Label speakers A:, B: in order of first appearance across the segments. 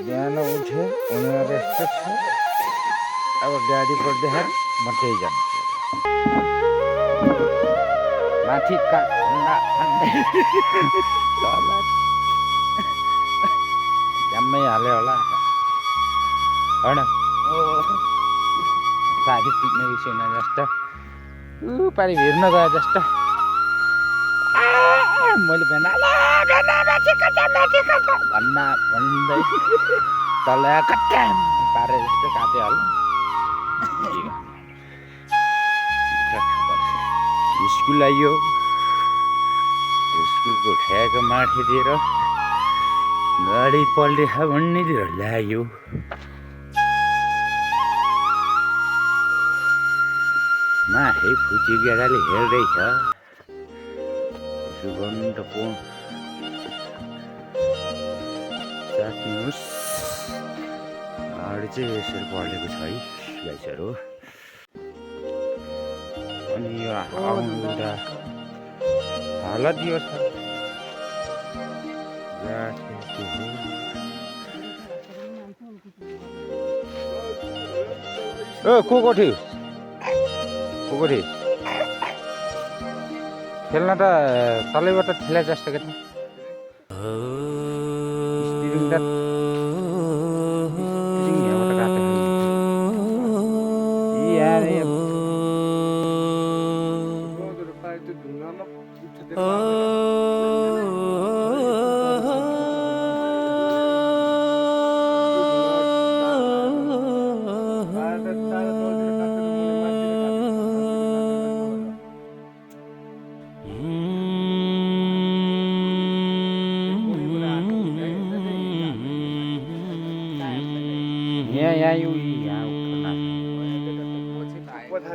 A: बिहान उठे उनीहरू यस्तो छ अब गाडी बढ्दाखेरि म त्यही जान्छु माथि काठ खन्दा खन्दै तल ड्याम्मै हाल्यो होला होइन साथी पिक्ने विषयमा जस्तो पारि हिँड्न गयो जस्तो मैले भन्दा भन्दै तल कट्याम पारे जस्तो काट्यो होला स्कुल आइयो स्कुलको ठ्याएको माथितिर गाडी पल्टिख भन्नेतिर ल्यायो माथि फुची केटाले हेर्दैछ सुगन्ध पो साट्नुहोस् गाडी चाहिँ यसरी पल्टेको छ है गाइसहरू अनि यो आउँदा हालत यो छ को थियो खेल्न त तलैबाट ठेला जस्तो के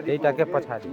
A: त्यही टाके पछाडि